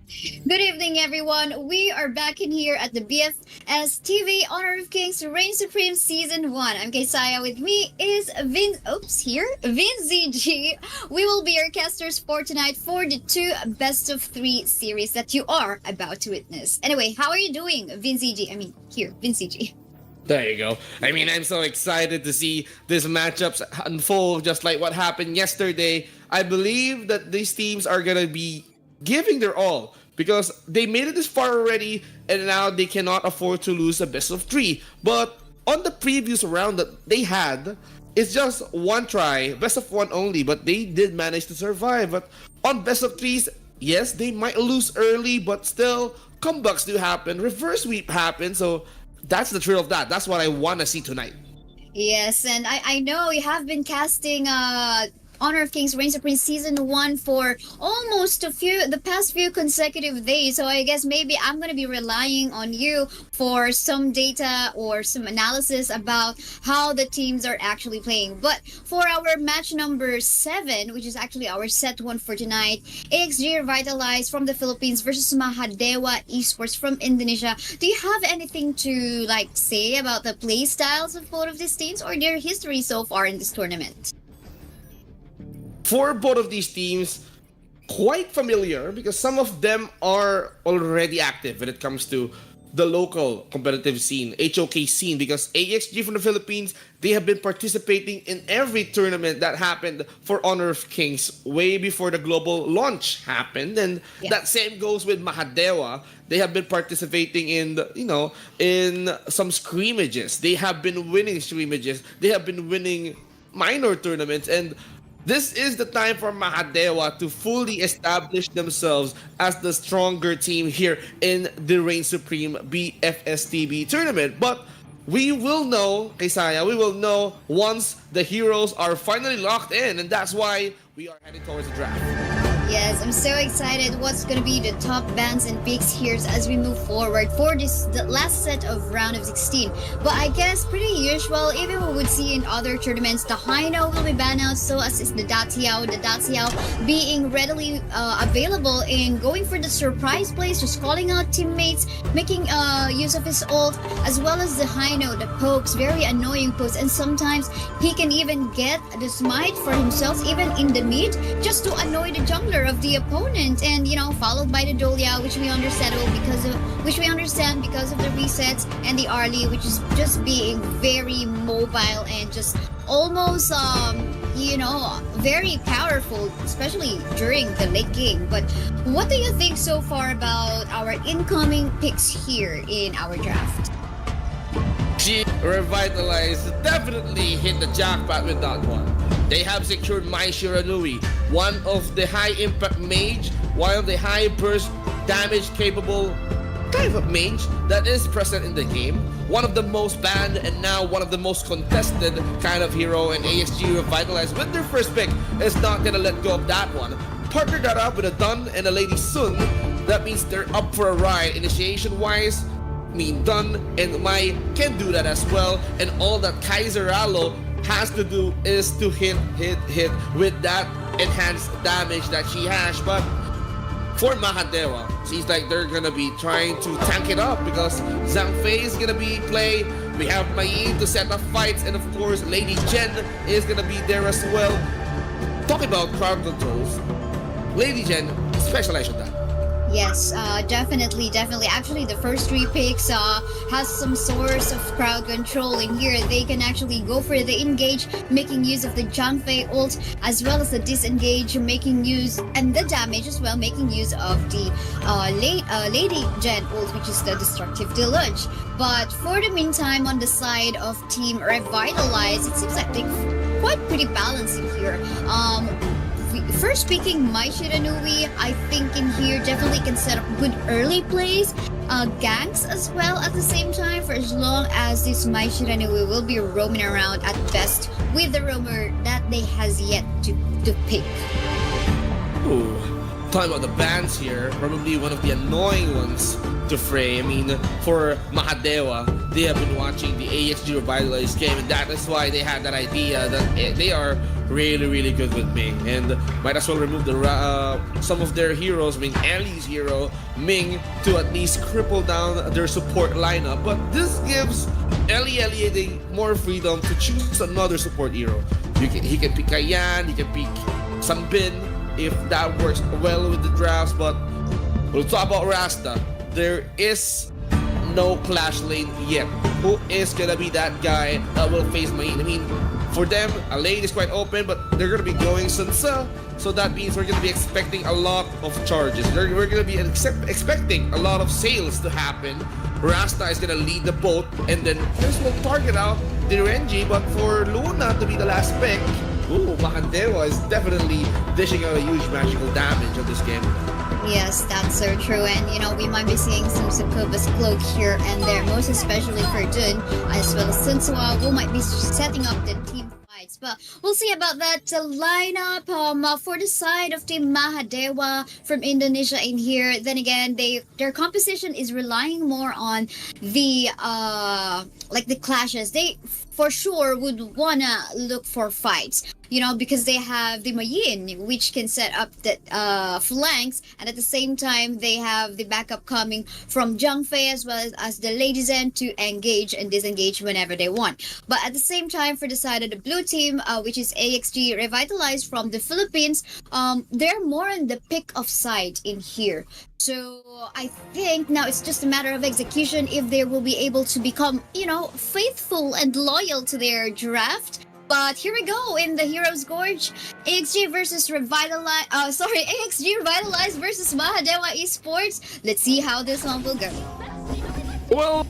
Good evening, everyone. We are back in here at the BFStv Honor of Kings Reign Supreme Season 1. I'm Kaisaya. With me is VinZG. We will be your casters for tonight for the two best of three series that you are about to witness. Anyway, how are you doing, VinZG? VinZG. There you go. I'm so excited to see these matchups unfold just like what happened yesterday. I believe that these teams are going to be giving their all because they made it this far already and now they cannot afford to lose a best of three. But on the previous round that they had, it's just one try, best of one only, but they did manage to survive. But on best of threes, yes, they might lose early, but still, comebacks do happen, reverse sweep happens, so that's the thrill of that. That's what I want to see tonight. Yes, and I know you have been casting Honor of Kings Reign Supreme Season 1 for almost the past few consecutive days. So I guess maybe I'm going to be relying on you for some data or some analysis about how the teams are actually playing. But for our match number 7, which is actually our set 1 for tonight, AxG Revitalize from the Philippines versus Mahadewa Esports from Indonesia. Do you have anything to say about the play styles of both of these teams or their history so far in this tournament? For both of these teams, quite familiar because some of them are already active when it comes to the local competitive scene, HOK scene, because AxG from the Philippines, they have been participating in every tournament that happened for Honor of Kings way before the global launch happened. And that same goes with Mahadewa. They have been participating in in some scrimmages. They have been winning scrimmages. They have been winning minor tournaments, and this is the time for Mahadewa to fully establish themselves as the stronger team here in the Reign Supreme BFStv tournament. But we will know, Kaisaya, we will know once the heroes are finally locked in, and that's why we are heading towards the draft. Yes, I'm so excited what's going to be the top bans and picks here as we move forward for the last set of round of 16. But I guess pretty usual, even we would see in other tournaments, the Hino will be banned out, so as is the Datiao. The Datiao being readily available in going for the surprise plays, just calling out teammates, making use of his ult, as well as the Hino, the pokes, very annoying pokes, and sometimes he can even get the smite for himself, even in the mid, just to annoy the jungler of the opponent, and followed by the Dolia, which we understand because of the resets, and the Arlie, which is just being very mobile and just almost very powerful, especially during the late game. But what do you think so far about our incoming picks here in our draft? Revitalize definitely hit the jackpot with that one. They have secured Mai Shiranui, one of the high impact mage, one of the high burst damage capable kind of mage that is present in the game, one of the most banned and now one of the most contested kind of hero, and AxG Revitalize with their first pick is not gonna let go of that one. Partner that up with a Dun and a Lady Sun, that means they're up for a ride initiation wise. Dun and Mai can do that as well, and all that Kaisaya has to do is to hit with that enhanced damage that she has. But for Mahadewa, seems like they're gonna be trying to tank it up because Zhang Fei is gonna be play. We have Mai to set up fights, and of course Lady Jen is gonna be there as well. Talking about crowd controls, Lady Jen specialized on that. Yes, definitely. Actually, the first 3 picks has some source of crowd control in here. They can actually go for the engage, making use of the Zhangfei ult, as well as the disengage, making use, and the damage as well, making use of the Lady Jen ult, which is the destructive deluge. But for the meantime, on the side of Team Revitalize, it seems like they're quite pretty balanced in here. First picking Mai Shiranui, I think in here definitely can set up good early plays, ganks as well at the same time, for as long as this Mai Shiranui will be roaming around at best with the roamer that they has yet to pick. Ooh. talking about the bans here, probably one of the annoying ones to Frey. I mean, for Mahadewa, they have been watching the AxG Revitalize game, and that is why they had that idea that they are really good with Ming, and might as well remove the some of their heroes. I mean, Ellie's hero Ming to at least cripple down their support lineup, but this gives Ellie more freedom to choose another support hero. He can pick Kayan, he can pick Sanbin if that works well with the drafts. But we'll talk about Rasta. There is no clash lane yet. Who is gonna be that guy that will face Main? I mean, for them, a lane is quite open, but they're gonna be going Sansa, so that means we're gonna be expecting a lot of charges. We're gonna be expecting a lot of sales to happen. Rasta is gonna lead the boat, and then this will target out the Renji, but for Luna to be the last pick, Mahadewa is definitely dishing out a huge magical damage on this game. Yes, that's so true. And you know, we might be seeing some Succubus cloak here and there, most especially for Dun, as well as Sunsua, who might be setting up the team fights. But we'll see about that lineup for the side of Team Mahadewa from Indonesia in here. Then again, their composition is relying more on the like the clashes. They for sure would wanna look for fights, you know, because they have the Mayin, which can set up the flanks, and at the same time they have the backup coming from Zhangfei as well as the Lady Zen to engage and disengage whenever they want. But at the same time, for the side of the blue team, which is AxG Revitalize from the Philippines, they're more on the pick of side in here. So I think now it's just a matter of execution if they will be able to become, you know, faithful and loyal to their draft. But here we go in the Heroes Gorge. AxG versus Revitalize. AxG Revitalize versus Mahadewa Esports. Let's see how this one will go. Well,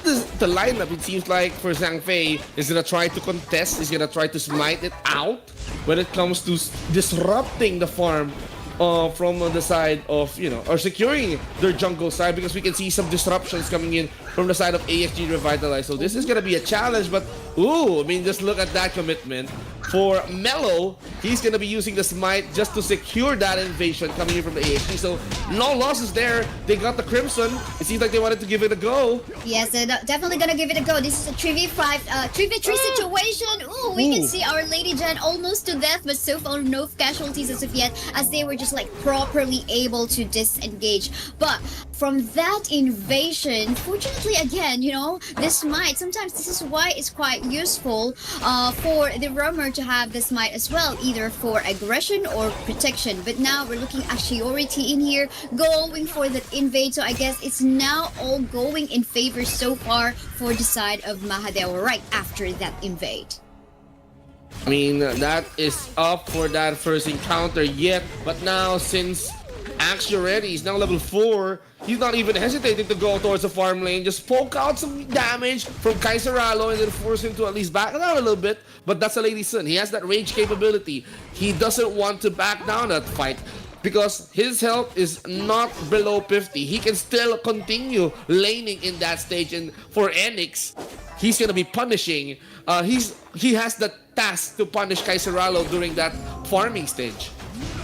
the lineup, it seems like for Zhangfei is gonna try to contest, is gonna try to smite it out when it comes to disrupting the farm from the side of, you know, or securing their jungle side, because we can see some disruptions coming in from the side of AxG Revitalize. So this is gonna be a challenge, but I mean, just look at that commitment. For Mello, he's gonna be using the smite just to secure that invasion coming in from the AxG. So no losses there. They got the Crimson. It seems like they wanted to give it a go. Yes, they're definitely gonna give it a go. This is a 3v5, 3v3 situation. We can see our Lady Jen almost to death, but so far no casualties as of yet, as they were just like properly able to disengage. But from that invasion, fortunately again, you know, this smite, sometimes this is why it's quite useful for the roamer to have this smite as well, either for aggression or protection. But now we're looking at Shiority in here, going for that invade. So I guess it's now all going in favor so far for the side of Mahadewa right after that invade. I mean, that is up for that first encounter yet, but now since AxG already is now level 4, he's not even hesitating to go towards the farm lane, just poke out some damage from Kaisaya and then force him to at least back down a little bit. But that's a Lady Sun. He has that rage capability. He doesn't want to back down that fight because his health is not below 50. He can still continue laning in that stage, and for Enix, he's gonna be punishing. He has the task to punish Kaisaya during that farming stage.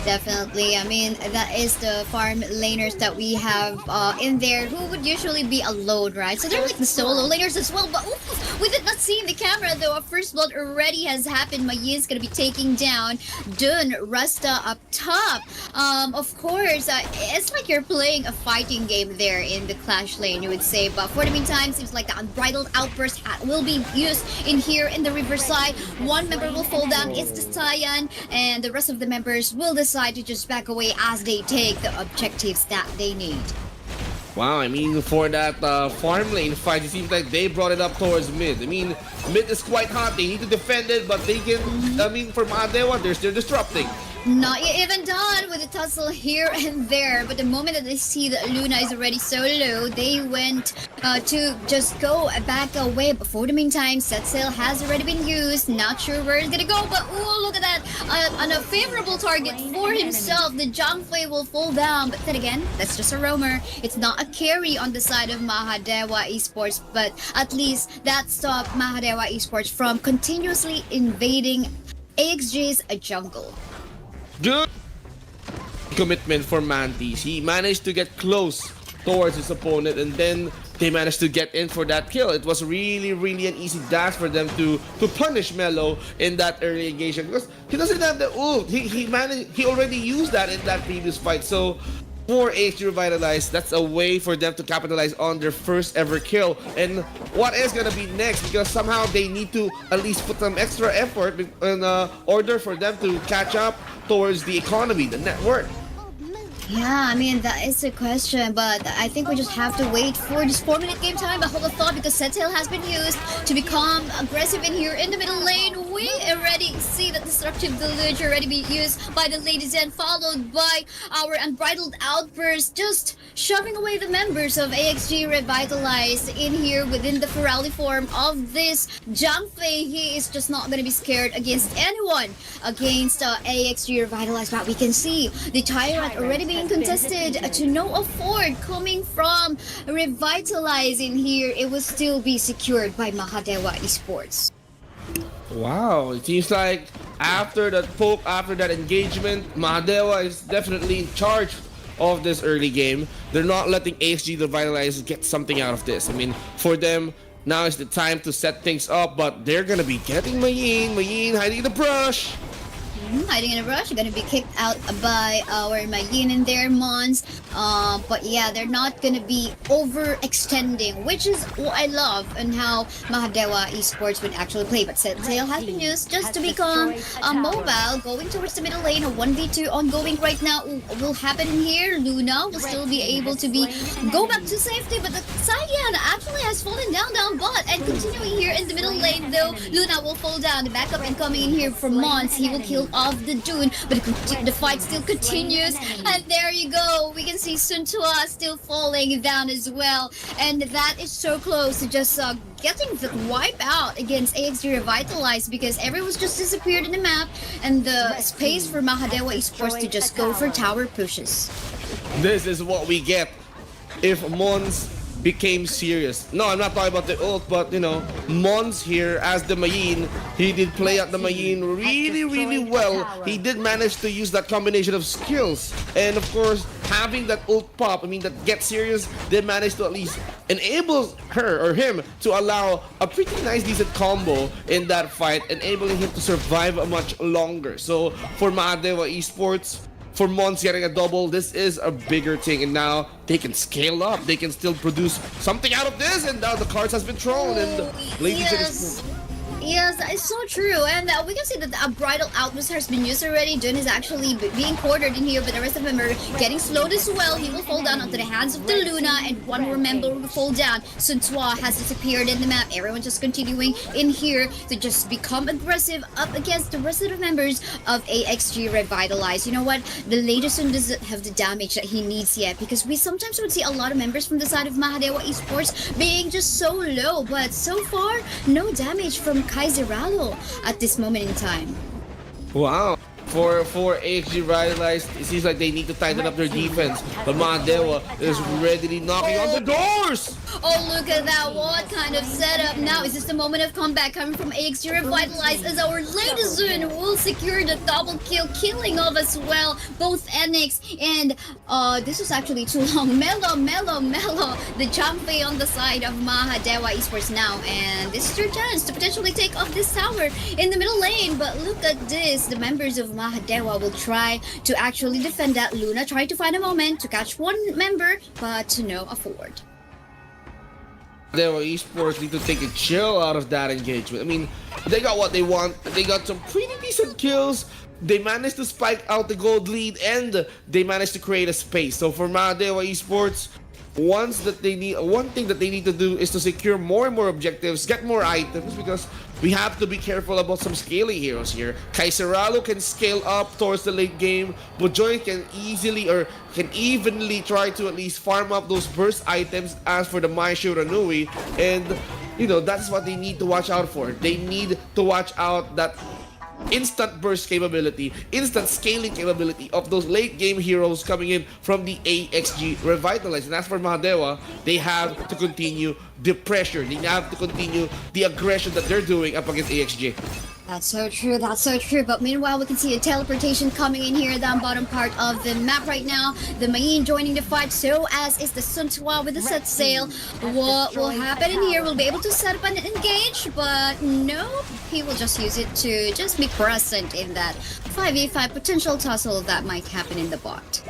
Definitely. I mean, that is the farm laners that we have in there who would usually be alone, right? So they're like the solo laners as well. But we did not see in the camera though. A first blood already has happened. Mayin's gonna be taking down Dun, Rasta up top. Of course, it's like you're playing a fighting game there in the Clash lane, you would say. But for the meantime, seems like the Unbridled Outburst will be used in here in the riverside. One member will fall down. It's the Cyan, and the rest of the members will decide to just back away as they take the objectives that they need. Wow, I mean, for that farm lane fight, it seems like they brought it up towards mid. I mean, mid is quite hot. They need to defend it, but they can, I mean, for Mahadewa, they're still disrupting. Not yet even done with the tussle here and there, but the moment that they see that Luna is already so low, they went to just go back away. But for the meantime, set sail has already been used. Not sure where it's gonna go, but look at that, on a favorable target for himself. The Zhangfei will fall down, but then again, that's just a roamer. It's not a carry on the side of Mahadewa Esports, but at least that stopped Mahadewa Esports from continuously invading AxG's jungle. Good. commitment for Mantis. He managed to get close towards his opponent, and then they managed to get in for that kill. It was really an easy dash for them to punish Melo in that early engagement, because he doesn't have the ult. He already used that in that previous fight. So for AxG Revitalize, that's a way for them to capitalize on their first ever kill. And what is gonna be next? Because somehow they need to at least put some extra effort in order for them to catch up towards the economy, the net worth. Yeah, I mean, that is a question, but I think we just have to wait for this 4-minute game time. But hold of thought, because Set Tail has been used to become aggressive in here in the middle lane. We already see that destructive deluge already be used by the ladies, and followed by our unbridled outburst, just shoving away the members of AxG Revitalize in here within the Ferali form of this Jiangfei. He is just not going to be scared against anyone against AxG Revitalize. But we can see the Tyrant already being contested to no afford coming from Revitalize in here. It will still be secured by Mahadewa Esports. Wow, it seems like after that poke, after that engagement, Mahadewa is definitely in charge of this early game. They're not letting AxG Revitalize get something out of this. I mean, for them, now is the time to set things up, but they're gonna be getting Mayin hiding in the brush. Hiding in a rush, gonna be kicked out by our Mayin and their Mons. But yeah, they're not gonna be overextending, which is what I love and how Mahadewa Esports would actually play. But Set Tail has been used just to become mobile, going towards the middle lane. A 1v2 ongoing right now will happen in here. Luna will still be able to go back to safety, but the Cyan actually has fallen down bot, and continuing here in the middle lane though, Luna will fall down. The backup incoming in here from Mons. He will kill off the Dune, but the fight still continues, and there you go. We can see Sun Tua still falling down as well, and that is so close to just getting the wipe out against AxG Revitalize, because everyone's just disappeared in the map, and the space for Mahadewa Esports to just go for tower pushes. This is what we get if Mons became serious. No, I'm not talking about the ult, but you know, Mons here as the Mayin, he did play at the Mayin really well. He did manage to use that combination of skills, and of course having that ult pop, I mean that get serious, did manage to at least enable her or him to allow a pretty nice decent combo in that fight, enabling him to survive much longer. So for Mahadewa Esports, for Mons getting a double, this is a bigger thing, and now they can scale up. They can still produce something out of this, and now the cards has been thrown, and Ladies Yes. Yes, that is so true, and we can see that the bridal outburst has been used already. Dun is actually being quartered in here, but the rest of them are getting slowed as well. He will fall down onto the hands of the Luna, and one more member will fall down. Sun Tua has disappeared in the map. Everyone just continuing in here to just become aggressive up against the rest of the members of AxG Revitalize. You know what? The latest one doesn't have the damage that he needs yet, because we sometimes would see a lot of members from the side of Mahadewa Esports being just so low, but so far, no damage from Kaisaya at this moment in time. Wow. For AxG Revitalize, it seems like they need to tighten up their defense. But Mahadewa is readily knocking on the doors! Oh, look at that. What kind of setup now? Is this the moment of comeback coming from AxG Revitalize, as our latest Zun will secure the double kill, killing off as well both Enix and this was actually too long. Melo, the Jiangfei on the side of Mahadewa Esports now, and this is your chance to potentially take off this tower in the middle lane. But look at this, the members of Mahadewa will try to actually defend that. Luna trying to find a moment to catch one member, but to no afford. Mahadewa Esports need to take a chill out of that engagement. I mean, they got what they want. They got some pretty decent kills. They managed to spike out the gold lead, and they managed to create a space. So for Mahadewa Esports, one thing that they need to do is to secure more and more objectives, get more items, because we have to be careful about some scaling heroes here. Kaisaya can scale up towards the late game, but Joy can evenly try to at least farm up those burst items. As for the Mai Shiranui, and you know, that's what they need to watch out for. They need to watch out that instant burst capability, instant scaling capability of those late game heroes coming in from the AxG Revitalize. And as for Mahadewa, they have to continue the pressure. They have to continue the aggression that they're doing up against AxG. That's so true, that's so true. But meanwhile, we can see a teleportation coming in here down bottom part of the map right now. The Mayin joining the fight, so as is the Sun Tzu with the set sail. What will happen in here? We'll be able to set up and engage, but no, he will just use it to just be present in that 5v5 potential tussle that might happen in the bot.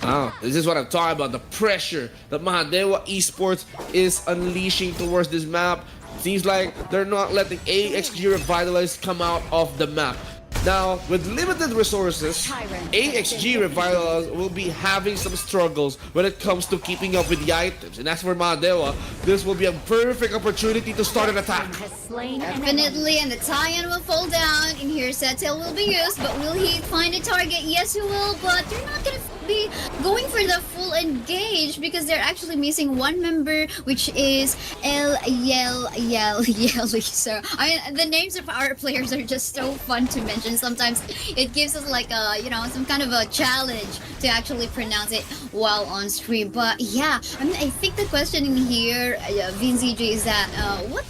Oh, this is what I'm talking about, the pressure that Mahadewa Esports is unleashing towards this map. Seems like they're not letting AxG Revitalize come out of the map. Now, with limited resources, AxG Revitalize will be having some struggles when it comes to keeping up with the items. And as for Mahadewa, this will be a perfect opportunity to start an attack. Definitely, and the tie-in will fall down. In here, Setel will be used, but will he find a target? Yes, he will, but they're not gonna be going for the full engage because they're actually missing one member, which is El Yeli. So, I mean, the names of our players are just so fun to mention. Sometimes it gives us like a, you know, some kind of a challenge to actually pronounce it while on stream. But yeah, I mean, I think the question in here, VinZG, is that what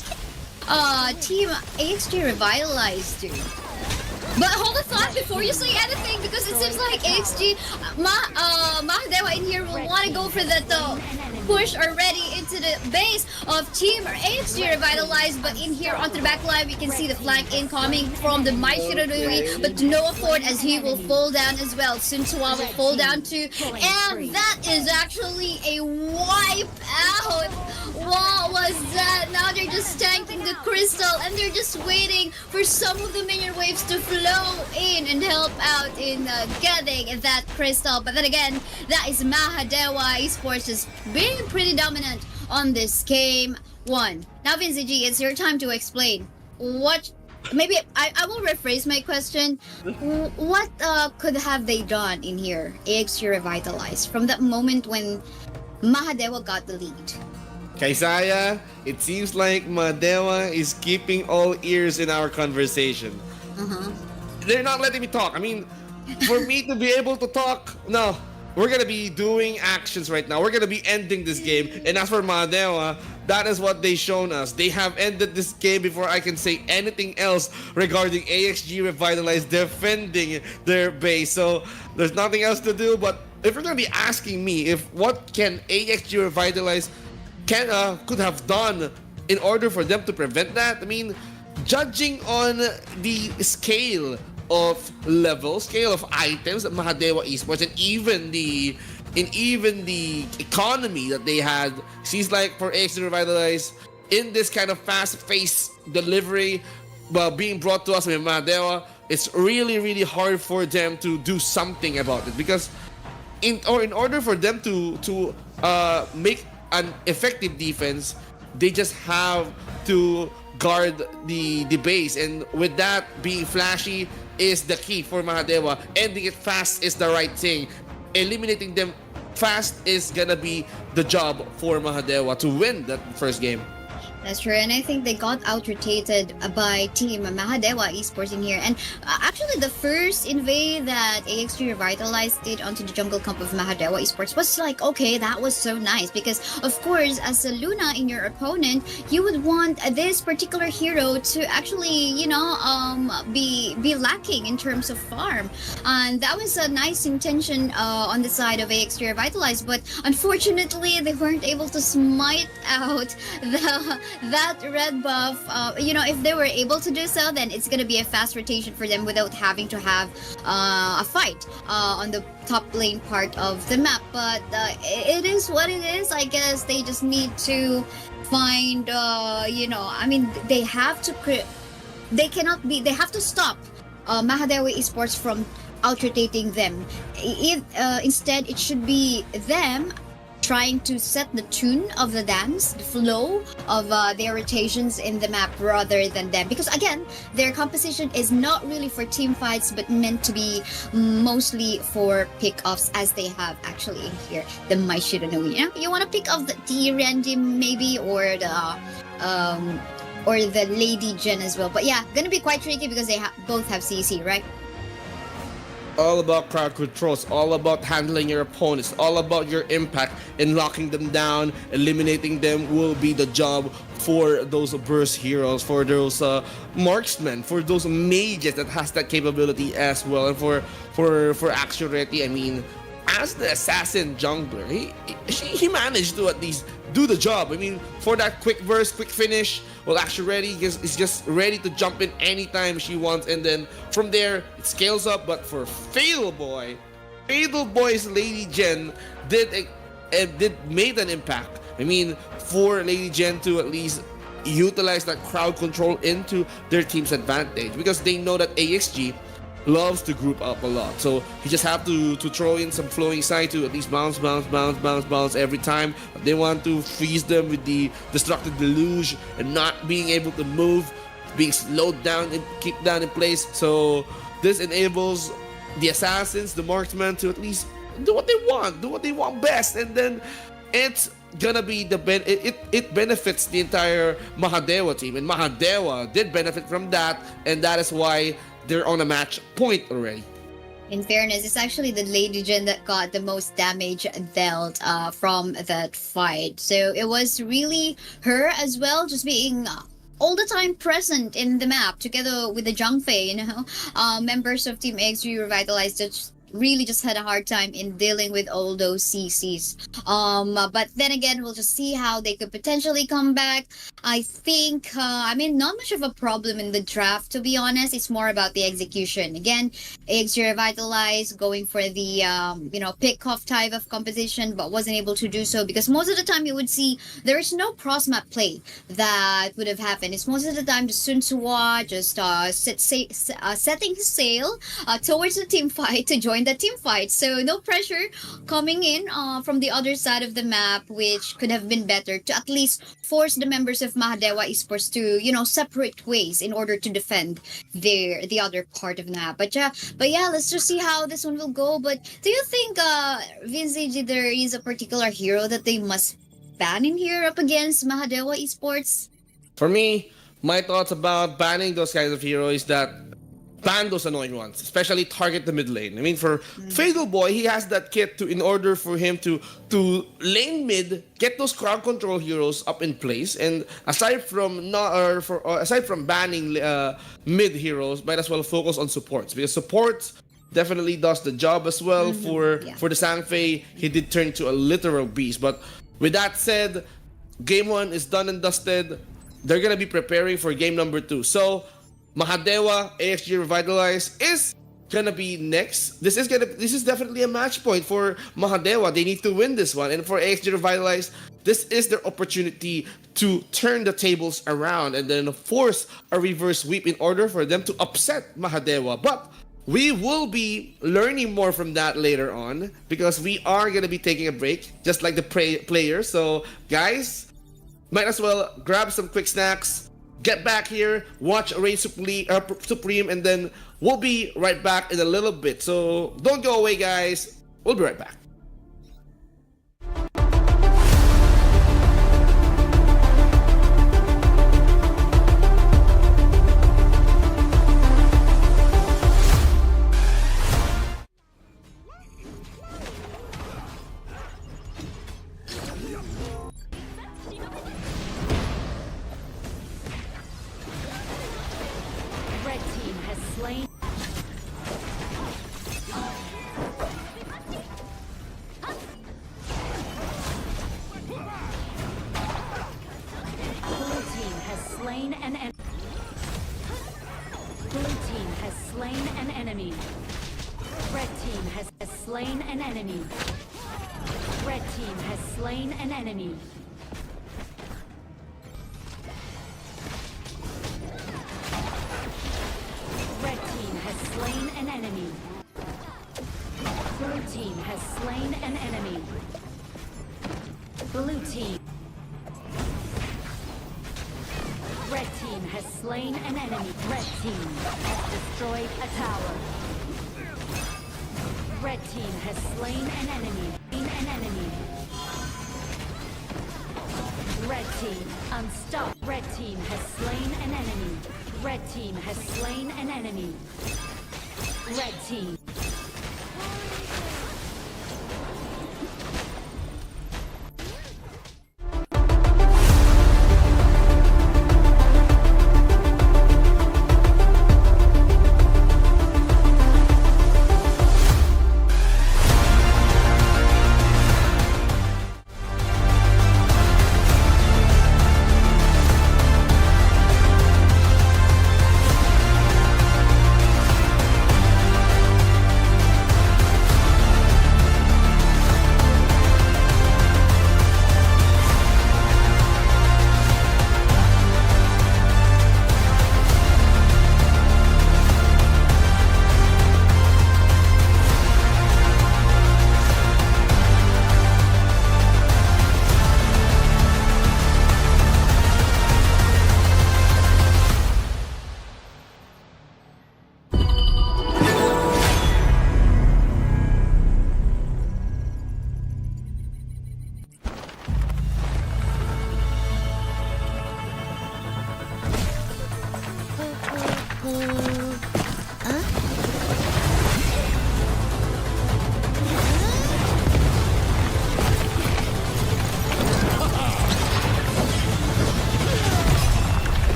can Team AxG Revitalize do? But hold the thought before you say anything, because it seems like AxG Mahadewa in here will want to go for that push already into the base of Team AxG Revitalize. But in here onto the back line, we can see the flank incoming from the Mai Shiranui, but to no afford as he will fall down as well. Sun Tzu will fall down too, and that is actually a wipe out. What was that? Now they're just tanking the crystal and they're just waiting for some of the minion waves to flow in and help out in getting that crystal. But then again, that is Mahadewa Esports just being pretty dominant on this game one. Now, VinZG, it's your time to explain what. Maybe I will rephrase my question. What could have they done in here, AxG Revitalize, from that moment when Mahadewa got the lead? Kaisaya, it seems like Mahadewa is keeping all ears in our conversation. They're not letting me talk. I mean, for me to be able to talk, no. We're gonna be doing actions right now. We're gonna be ending this game. And as for Mahadewa, that is what they shown us. They have ended this game before I can say anything else regarding AxG Revitalize defending their base. So there's nothing else to do. But if you're gonna be asking me if what can AxG Revitalize could have done in order for them to prevent that, I mean, judging on the scale of items that Mahadewa Esports and even the economy that they had, seems like for AxG Revitalize in this kind of fast-paced delivery being brought to us with Mahadewa, it's really hard for them to do something about it, because in order for them to make an effective defense, they just have to guard the base, and with that being flashy is the key for Mahadewa. Ending it fast is the right thing. Eliminating them fast is gonna be the job for Mahadewa to win that first game. That's true, and I think they got out-rotated by Team Mahadewa Esports in here. And actually, the first invade that AxG Revitalized did onto the jungle camp of Mahadewa Esports was like, okay, that was so nice. Because, of course, as a Luna in your opponent, you would want this particular hero to actually, you know, be lacking in terms of farm. And that was a nice intention on the side of AxG Revitalized. But unfortunately, they weren't able to smite out that red buff. You know, if they were able to do so, then it's gonna be a fast rotation for them without having to have a fight on the top lane part of the map. But it is what it is. I guess they just need to find, you know, I mean, they have to they have to stop Mahadewa Esports from out-rotating them. Instead, it should be them trying to set the tune of the dance, the flow of their rotations in the map rather than them. Because again, their composition is not really for team fights, but meant to be mostly for pick-offs, as they have actually in here the Mai Shiranui. You know, you want to pick off the random maybe, or the Lady Gen as well. But yeah, gonna be quite tricky because they both have CC, right? all about crowd control. It's all about handling your opponents. All about your impact and locking them down, eliminating them will be the job for those burst heroes, for those marksmen, for those mages that has that capability as well, and for AxG, I mean, as the assassin jungler, he managed to at least do the job. I mean, for that quick burst, quick finish, well, AxG is just ready to jump in anytime she wants, and then from there it scales up. But for Fatal Boy's Lady Jen did made an impact. I mean, for Lady Jen to at least utilize that crowd control into their team's advantage, because they know that AxG loves to group up a lot. So you just have to throw in some flowing side to at least bounce every time. They want to freeze them with the destructive deluge and not being able to move, being slowed down and kept down in place. So this enables the assassins, the marksmen, to at least do what they want best, and then it's gonna be it benefits the entire Mahadewa team, and Mahadewa did benefit from that, and that is why they're on a match point already. In fairness, it's actually the Lady Jen that got the most damage dealt from that fight. So it was really her as well, just being all the time present in the map together with the Zhangfei, members of Team AxG Revitalize that really just had a hard time in dealing with all those CCs. But then again, we'll just see how they could potentially come back. I think, not much of a problem in the draft, to be honest. It's more about the execution. Again, AxG Revitalize going for the, pick-off type of composition, but wasn't able to do so because most of the time you would see there is no cross-map play that would have happened. It's most of the time just Sun Tzuwa just setting his sail towards the team fight to join the team fight. So no pressure coming in from the other side of the map, which could have been better to at least force the members of Mahadewa Esports to, separate ways in order to defend the other part of the map. But yeah, let's just see how this one will go. But do you think, Vintage, there is a particular hero that they must ban in here up against Mahadewa Esports? For me, my thoughts about banning those kinds of heroes is that ban those annoying ones, especially target the mid lane. I mean, for Fatal Boy, he has that kit in order for him to lane mid, get those crowd control heroes up in place. And aside from banning mid heroes, might as well focus on supports, because supports definitely does the job as well. For the Zhangfei, he did turn to a literal beast. But with that said, game 1 is done and dusted. They're gonna be preparing for game number 2. So Mahadewa, AxG Revitalize is gonna be next. This is definitely a match point for Mahadewa. They need to win this one, and for AxG Revitalize, this is their opportunity to turn the tables around and then force a reverse sweep in order for them to upset Mahadewa. But we will be learning more from that later on, because we are gonna be taking a break, just like the players. So guys, might as well grab some quick snacks, get back here, watch Reign Supreme, and then we'll be right back in a little bit. So don't go away, guys. We'll be right back. Red team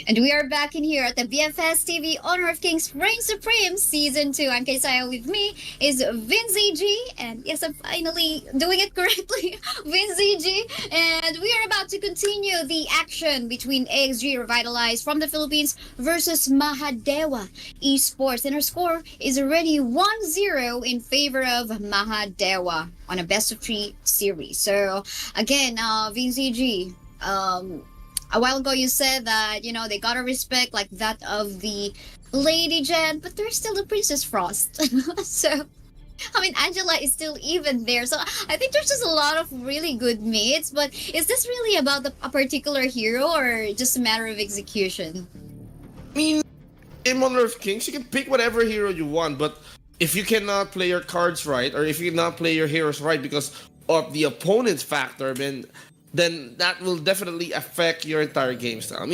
And we are back in here at the BFStv Honor of Kings Reign Supreme Season 2. I'm Kaisaya. With me is AxG. And yes, I'm finally doing it correctly. AxG. And we are about to continue the action between AxG Revitalize from the Philippines versus Mahadewa Esports. And our score is already 1-0 in favor of Mahadewa on a best of 3 series. So again, AxG, a while ago you said that, they gotta respect like that of the Lady Jen, but there's still the Princess Frost. So, Angela is still even there. So I think there's just a lot of really good mates, but is this really about a particular hero or just a matter of execution? In Honor of Kings, you can pick whatever hero you want, but if you cannot play your cards right, or if you cannot play your heroes right because of the opponent's factor, then that will definitely affect your entire game style.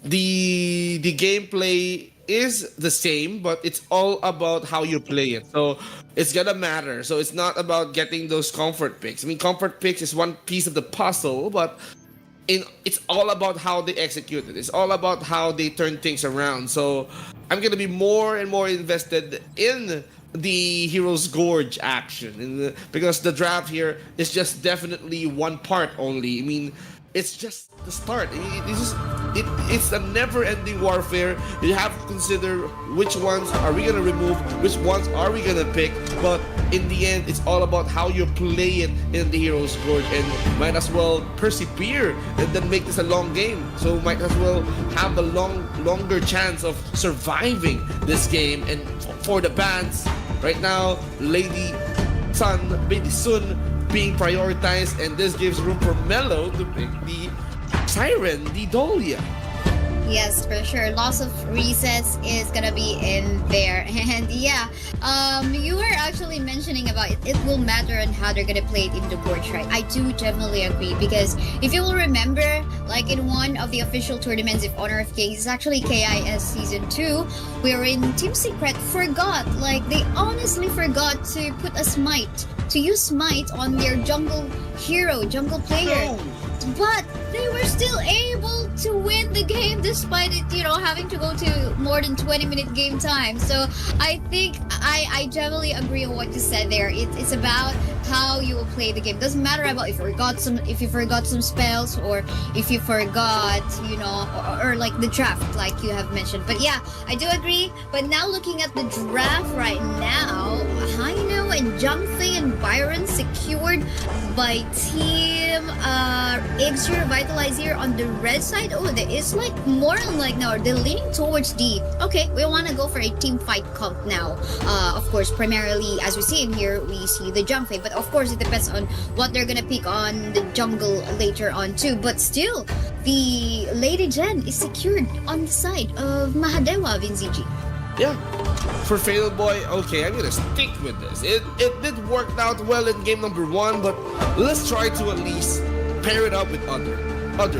The gameplay is the same, but it's all about how you play it. So it's gonna matter. So it's not about getting those comfort picks. Comfort picks is one piece of the puzzle, but it's all about how they execute it. It's all about how they turn things around. So I'm gonna be more and more invested in the Hero's Gorge action, because the draft here is just definitely one part only. It's just the start. It's a never-ending warfare. You have to consider which ones are we gonna remove, which ones are we gonna pick. But in the end, it's all about how you play it in the Hero's Gorge, and might as well persevere and then make this a long game. So might as well have a longer chance of surviving this game. And for the bans, right now, Lady Sun being prioritized, and this gives room for Mello to pick the Siren, the Dahlia. Yes, for sure. Loss of resets is gonna be in there. And yeah, you were actually mentioning about it. It will matter on how they're gonna play it in the Gorge, right? I do definitely agree, because if you will remember, like in one of the official tournaments of Honor of Kings, it's actually KIS Season 2, wherein Team Secret forgot, they honestly forgot to put a smite, to use smite on their jungle player. No. But they were still able to win the game despite it, having to go to more than 20-minute game time. So I think I definitely agree on what you said there. It's about how you will play the game. Doesn't matter about if you forgot some spells, or if you forgot, or like the draft, like you have mentioned. But yeah, I do agree. But now looking at the draft right now, Haino and Jungfei and Byron secured by Team AxG Revitalize here on the red side. Oh, there is more now they're leaning towards D. Okay, we want to go for a team fight comp now. Of course, primarily as we see in here, we see the Jungfei, but of course it depends on what they're gonna pick on the jungle later on too. But still, the Lady Jen is secured on the side of Mahadewa, AxG. Yeah, for Fatal Boy, okay, I'm gonna stick with this. It did work out well in game number 1, but let's try to at least pair it up with other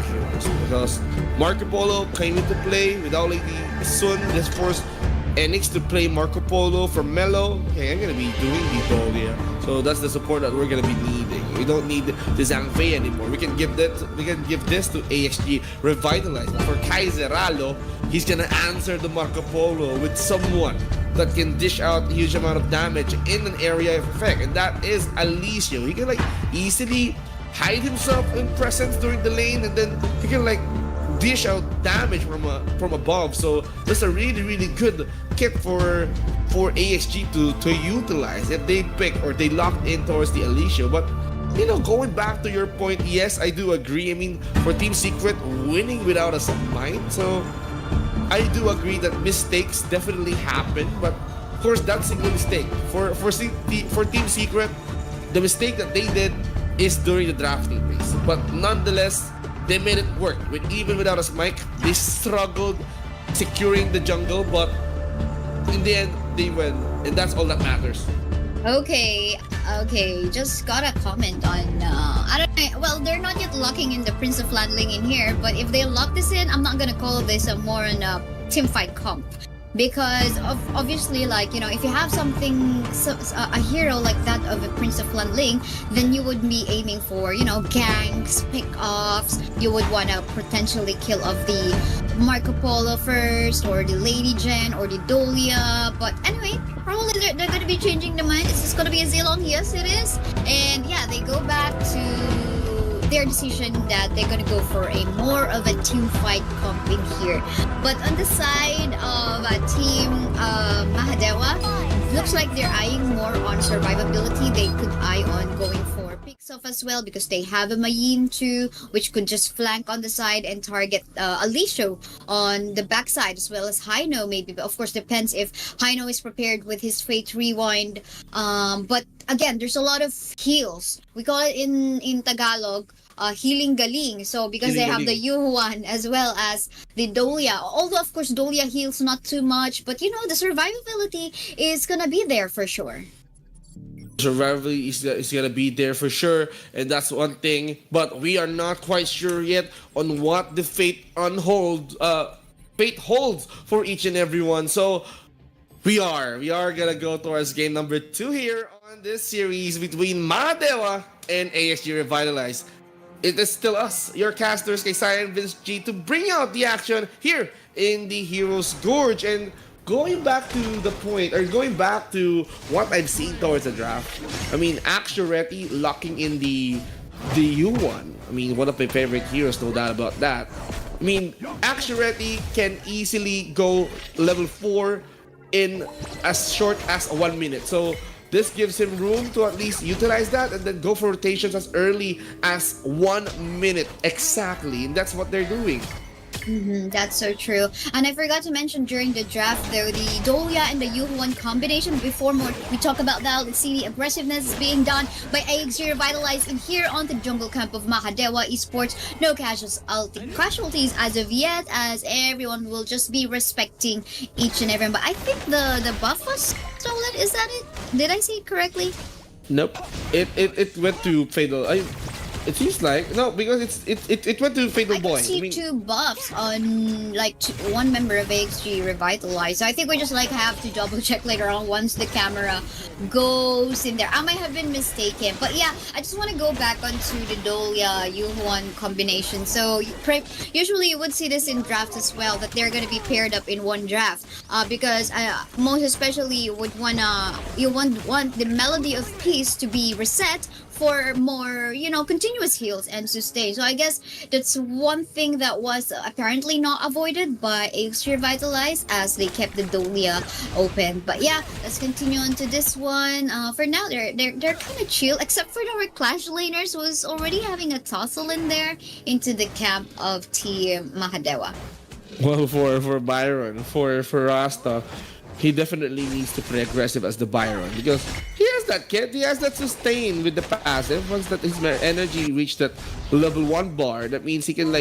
heroes, because Marco Polo came into play without Lady Sun. This forced Enix to play Marco Polo for Mello. Okay, I'm gonna be doing the Dahlia. So that's the support that we're gonna be needing. We don't need the Zhangfei anymore. We can give this to AxG Revitalize. For Kaisaya, he's gonna answer the Marco Polo with someone that can dish out a huge amount of damage in an area of effect, and that is Alicio. He can easily hide himself in presence during the lane, and then he can dish out damage from above. So that's a really good kit for AxG to utilize if they pick or they lock in towards the Alicio. But going back to your point, yes, I do agree. I mean, for Team Secret, winning without a submine, so I do agree that mistakes definitely happen, but of course that's single mistake. For Team Secret, the mistake that they did is during the drafting phase. But nonetheless, they made it work. Even without a smite, they struggled securing the jungle, but in the end, they win, and that's all that matters. Okay, just got a comment on, I don't know, well, they're not yet locking in the Prince of Landling in here, but if they lock this in, I'm not gonna call this a more on a team fight comp. Because obviously, like, if you have a hero like that of a Prince of Landling, then you would be aiming for, ganks, pick-offs. You would want to potentially kill off the Marco Polo first, or the Lady Gen, or the Dolia. But anyway, probably they're going to be changing the mind. Is this going to be a Zilong? Yes, it is. And yeah, they go back to their decision that they're gonna go for a more of a team fight comp in here. But on the side of Team Mahadewa, looks like they're eyeing more on survivability. They could eye on going for picks off as well, because they have a Mayin too, which could just flank on the side and target Alisho on the backside, as well as Haino maybe. But of course, depends if Haino is prepared with his Fate Rewind. But again, there's a lot of heals. We call it in Tagalog, healing galing. So because they have the Yuhuan as well as the Dolia. Although of course Dolia heals not too much, but the survivability is gonna be there for sure. Survivability is gonna be there for sure, and that's one thing. But we are not quite sure yet on what the fate holds for each and every one. So we are gonna go towards game number 2 here on this series between Mahadewa and AxG Revitalize. It is still us, your casters, Kaisaya and Vince G, to bring out the action here in the Heroes Gorge. And going back to the point, or going back to what I've seen towards the draft, I mean, AxG locking in the U1. I mean, one of my favorite heroes, no doubt about that. I mean, AxG can easily go level 4 in as short as 1 minute. So this gives him room to at least utilize that and then go for rotations as early as 1 minute exactly. And that's what they're doing. That's so true. And I forgot to mention during the draft though, the Dolia and the Yuhuan combination. Before we talk about that, let's see the aggressiveness being done by AxG Revitalize in here on the jungle camp of Mahadewa Esports. No casualties as of yet, as everyone will just be respecting each and everyone. But I think the buff was stolen. Is that it? Did I see it correctly? Nope. It went to Fatal. It seems like no, because it went to Fatal Boy. I see 2 buffs on one member of AxG Revitalize. So I think we just have to double check later on once the camera goes in there. I might have been mistaken, but yeah, I just want to go back onto the Dolia Yuhuan combination. So usually you would see this in drafts as well, that they're gonna be paired up in one draft. Because most especially you would want the Melody of Peace to be reset for more, continuous heals and sustain. So I guess that's one thing that was apparently not avoided by AxG Revitalize, as they kept the Dolia open. But yeah, let's continue on to this one. For now, they're kind of chill, except for our Clash laners was already having a tussle in there into the camp of Team Mahadewa. Well, for Byron, for Rasta, he definitely needs to play aggressive as the Byron, because he has that kit, he has that sustain with the passive. Once that his energy reached that level 1 bar, that means he can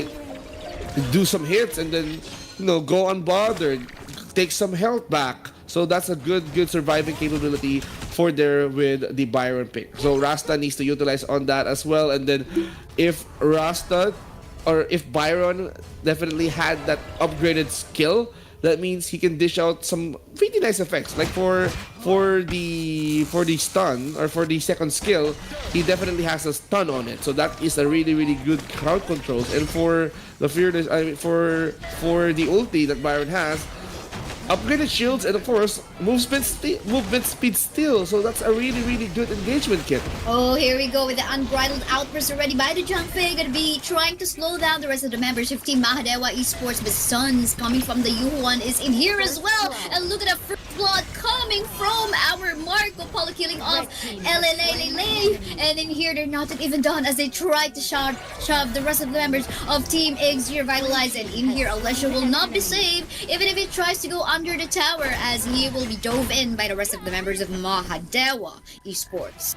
do some hits and then go unbothered, take some health back. So that's a good surviving capability for there with the Byron pick. So Rasta needs to utilize on that as well. And then if Byron definitely had that upgraded skill, that means he can dish out some pretty nice effects. Like for the stun, or for the second skill, he definitely has a stun on it. So that is a really good crowd controls. And for the fearless, for the ulti that Byron has, upgraded shields, and of course, movement speed still. So that's a really, really good engagement kit. Oh, here we go with the unbridled outburst already by the Junkfei. Gonna be trying to slow down the rest of the members of Team Mahadewa Esports. But Suns coming from the Yuhuan is in here as well. And look at the first blood coming from our Marco Polo, killing off LLA. And in here, they're not even done as they try to shove the rest of the members of Team AxG Revitalize. And in here, Alessio will not be saved, even if he tries to go under the tower, as he will be dove in by the rest of the members of Mahadewa Esports.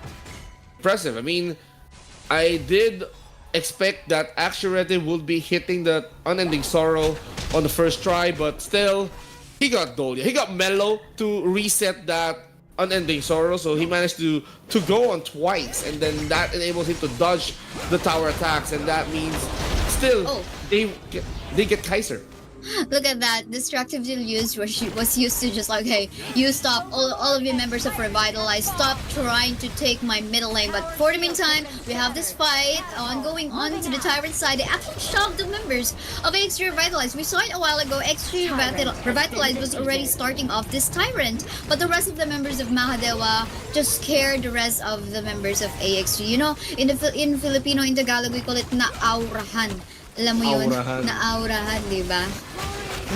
Impressive. I mean, I did expect that AxG Revitalize would be hitting the Unending Sorrow on the first try, but still, he got Dolia. He got Mellow to reset that Unending Sorrow, so he managed to go on twice, and then that enables him to dodge the tower attacks, and that means still they get Kaiser. Look at that. Destructive deal used was used to just like, hey, you stop, all of you members of Revitalize, stop trying to take my middle lane. But for the meantime, we have this fight ongoing on to the Tyrant side. They actually shoved the members of AxG Revitalize. We saw it a while ago. AxG Revitalize was already starting off this Tyrant, but the rest of the members of Mahadewa just scared the rest of the members of AxG. You know, in Filipino, in Tagalog, we call it na-aurahan. Alam mo yun? Aurahan. Na-aurahan, di ba?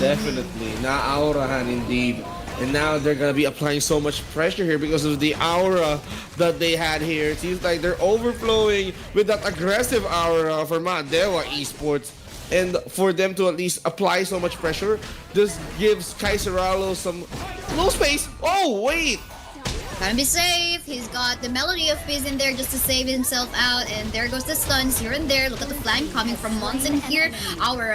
Definitely. Na-aurahan indeed. And now they're gonna be applying so much pressure here because of the aura that they had here. It seems like they're overflowing with that aggressive aura for Mahadewa Esports. And for them to at least apply so much pressure, this gives Kaiseralo some low space. Oh, wait! Gotta be safe. He's got the Melody of Peace in there just to save himself out. And there goes the stuns here and there. Look at the flank coming from Mons in here. Our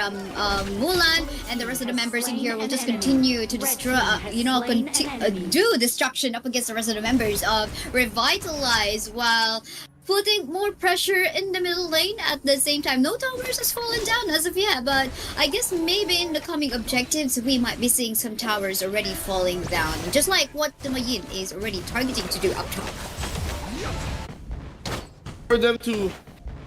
Mulan and the rest of the members in here will just continue to destroy, do destruction up against the rest of the members of Revitalize, while putting more pressure in the middle lane at the same time. No towers has fallen down as of yet, but I guess maybe in the coming objectives, we might be seeing some towers already falling down, just like what the Mayin is already targeting to do up top. For them to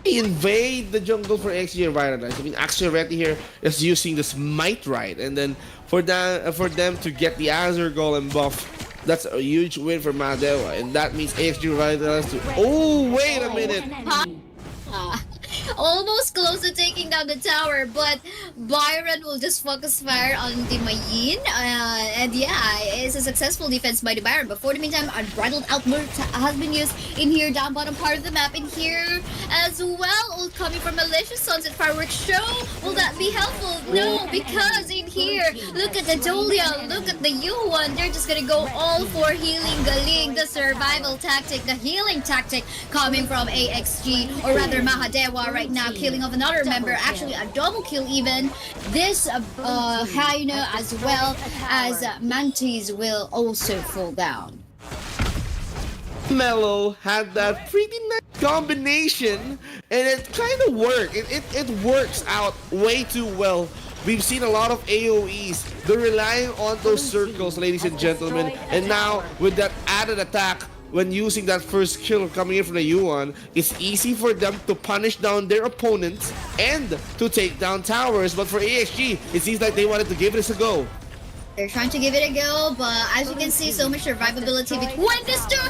invade the jungle for AxG Revitalize. I mean, AxG Revitalize here is using the Smite right, and then for them to get the Azure Golem buff, that's a huge win for Mahadewa, and that means AxG Revitalize to... Oh, wait a minute! Almost close to taking down the tower, but Byron will just focus fire on the Mayin. And yeah, it's a successful defense by the Byron. But for the meantime, unbridled outburst has been used in here, down bottom part of the map. In here as well, all coming from Malicious Sunset Fireworks Show. Will that be helpful? No, because in here, look at the Dolia, look at the Yuhuan. They're just gonna go all for healing Galing, the survival tactic, the healing tactic coming from AxG, or rather Mahadewa right now, killing off another member, actually a double kill even. This Hyena as well as Mantis will also fall down. Mellow had that pretty nice combination, and it kind of worked. It works out way too well. We've seen a lot of AoEs. They're relying on those circles, ladies and gentlemen, and now with that added attack, when using that first kill coming in from the Yuan, it's easy for them to punish down their opponents and to take down towers. But for AxG, it seems like they wanted to give this a go. They're trying to give it a go, but as you can see, so much survivability between these two.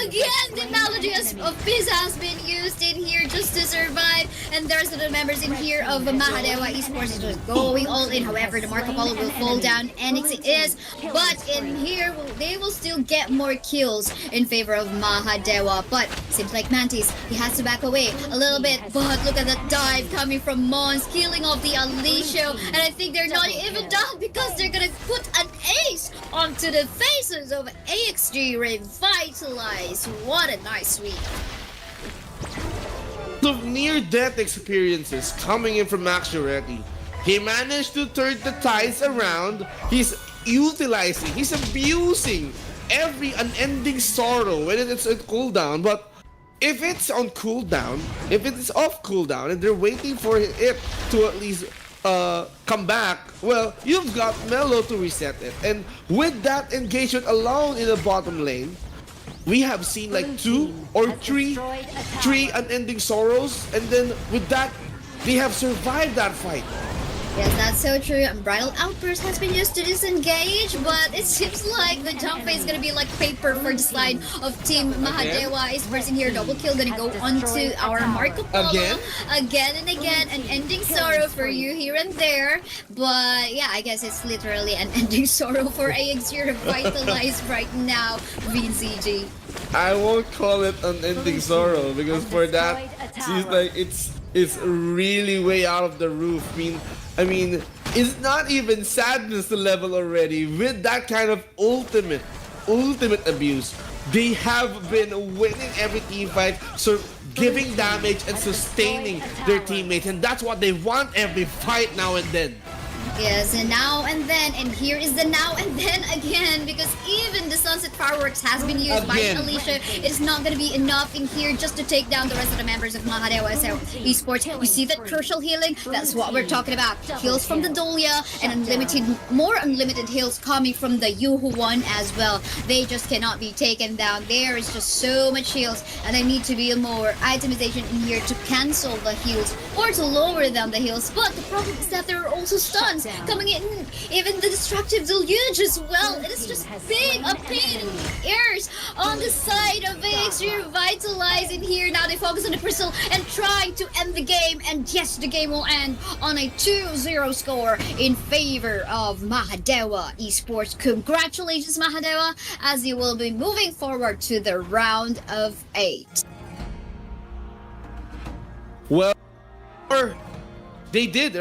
Again, the Melody of Peace has been used in here just to survive. And there's the members in here of Mahadewa Esports is just going all in. However, the Marco Polo will fall down, and it is. But in here, they will still get more kills in favor of Mahadewa. But seems like Mantis, he has to back away a little bit. But look at the dive coming from Mons, killing off the Alicio. And I think they're not even done because they're gonna put an ace onto the faces of AxG Revitalize. What a nice sweep. The near-death experiences coming in from AxG Revitalize. He managed to turn the tides around. He's utilizing, he's abusing every unending sorrow when it's on cooldown. But if it's on cooldown, if it's off cooldown, and they're waiting for it to at least come back, well, you've got Mellow to reset it. And with that engagement alone in the bottom lane, we have seen like 2 or 3 unending sorrows, and then with that, they have survived that fight. Yes, that's so true. Unbridled Outburst has been used to disengage, but it seems like the jump phase is gonna be like paper for the side of Team Mahadewa Esports in here. Double kill gonna go onto our Marco Polo again and again, an ending sorrow for you here and there. But yeah, I guess it's literally an ending sorrow for AxG Revitalize right now, VZG. I won't call it an ending sorrow because for that, seems like it's really way out of the roof. I mean, it's not even sadness level already. With that kind of ultimate abuse, they have been winning every team fight, so giving damage and sustaining their teammates, and that's what they want every fight now and then. Yes, and now and then, and here is the now and then again, because even the Sunset Fireworks has been used by Alicia. It's not going to be enough in here just to take down the rest of the members of Mahadewa Esports. You see that crucial healing? That's what we're talking about. Heals from the Dolia and more unlimited heals coming from the Yuhu one as well. They just cannot be taken down. There is just so much heals, and there need to be more itemization in here to cancel the heals or to lower down the heals. But the problem is that there are also stuns coming in, even the destructive deluge as well. It is just being a pain in the ears on the side of AxG Revitalize in here. Now they focus on the crystal and trying to end the game, and yes, the game will end on a 2-0 score in favor of Mahadewa Esports. Congratulations, Mahadewa, as you will be moving forward to the round of 8. Well, they did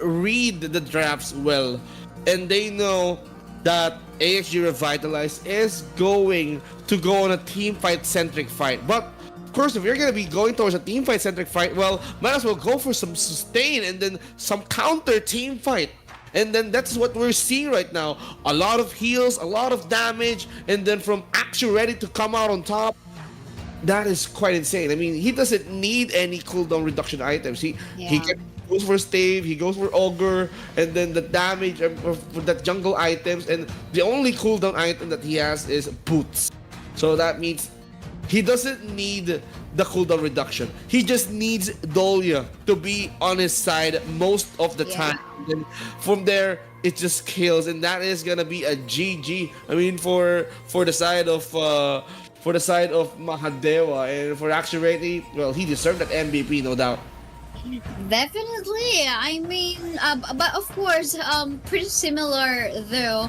read the drafts well, and they know that AxG Revitalize is going to go on a team fight centric fight. But of course, if you're gonna be going towards a team fight centric fight, well, might as well go for some sustain and then some counter team fight. And then that's what we're seeing right now. A lot of heals, a lot of damage, and then from AxG ready to come out on top. That is quite insane. I mean, he doesn't need any cooldown reduction items. He goes for stave, he goes for ogre, and then the damage for that jungle items, and the only cooldown item that he has is boots. So that means he doesn't need the cooldown reduction. He just needs Dolia to be on his side most of the time. And then from there, it just kills, and that is gonna be a GG. I mean, for the side of Mahadewa, and for AxG Ready, well, he deserved that MVP, no doubt. Definitely. I mean, but of course, pretty similar though.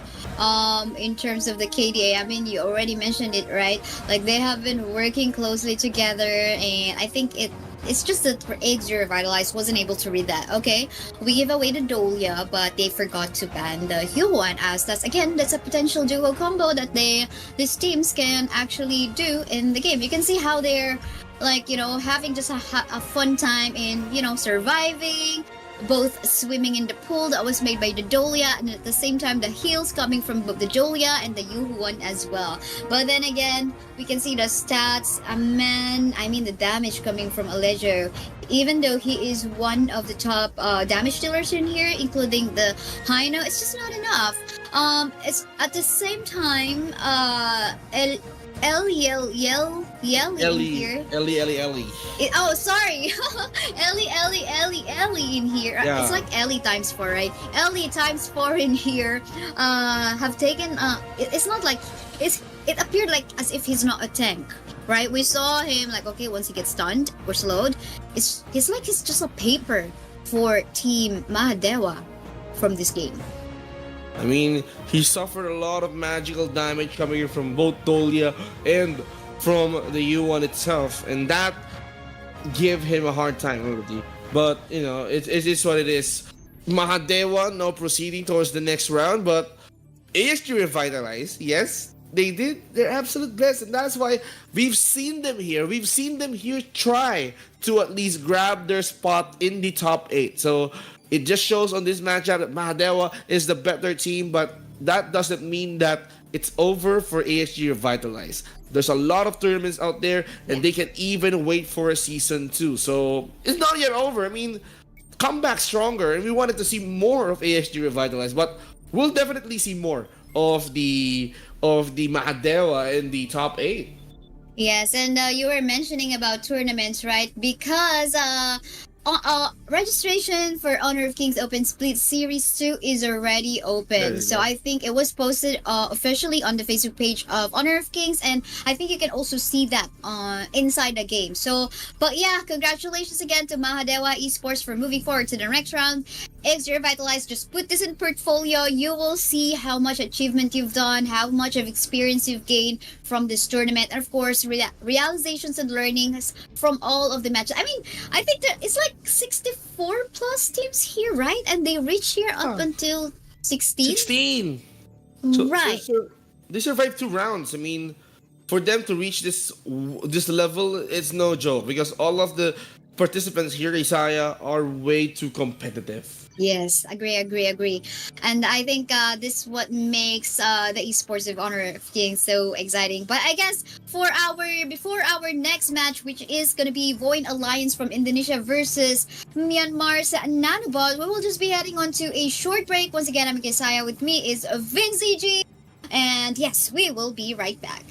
In terms of the KDA, I mean, you already mentioned it, right? Like they have been working closely together, and I think it's just that for AxG Revitalize wasn't able to read that. Okay, we give away the Dolia, but they forgot to ban the Huan, as that's a potential duo combo that these teams can actually do in the game. You can see how they're like, having just a fun time in, surviving, both swimming in the pool that was made by the Dolia, and at the same time the heals coming from both the Dolia and the Yuhu one as well. But then again, we can see the stats, the damage coming from Alejo. Even though he is one of the top damage dealers in here, including the Hino, it's just not enough. It's at the same time, Ellie in here. Ellie. Oh, sorry. Ellie in here. Yeah. It's like Ellie times 4, right? Ellie times 4 in here have taken... it's not like... It appeared like as if he's not a tank, right? We saw him like, okay, once he gets stunned or slowed, he's just a paper for Team Mahadewa from this game. I mean, he suffered a lot of magical damage coming in from both Dolia and from the U1 itself, and that gave him a hard time already. But, it is what it is. Mahadewa now proceeding towards the next round, but AxG Revitalize, yes, they did their absolute best, and that's why we've seen them here. We've seen them here try to at least grab their spot in the top 8. So it just shows on this matchup that Mahadewa is the better team, but that doesn't mean that it's over for AxG Revitalize. There's a lot of tournaments out there, and they can even wait for a season 2. So it's not yet over. I mean, come back stronger, and we wanted to see more of AxG Revitalize, but we'll definitely see more of the Mahadewa in the top 8. Yes, and you were mentioning about tournaments, right? Because registration for Honor of Kings Open Split Series 2 is already There open. you So go. I think it was posted officially on the Facebook page of Honor of Kings, and I think you can also see that inside the game. So, but yeah, congratulations again to Mahadewa Esports for moving forward to the next round. AxG Revitalize, just put this in portfolio. You will see how much achievement you've done, how much of experience you've gained from this tournament, and of course, realizations and learnings from all of the matches. I mean, I think that it's like 64 plus teams here, right? And they reach here up Ah, until 16? 16. So, so, Right. so they survived 2 rounds. I mean, for them to reach this level, it's no joke because all of the participants here, Isaiah, are way too competitive. Yes, agree. And I think this what makes the esports of Honor of Kings so exciting. But I guess before our next match, which is gonna be Void Alliance from Indonesia versus Myanmar's Nanobot, we will just be heading on to a short break. Once again, I'm Kaisaya. With me is Vince EG. And yes, we will be right back.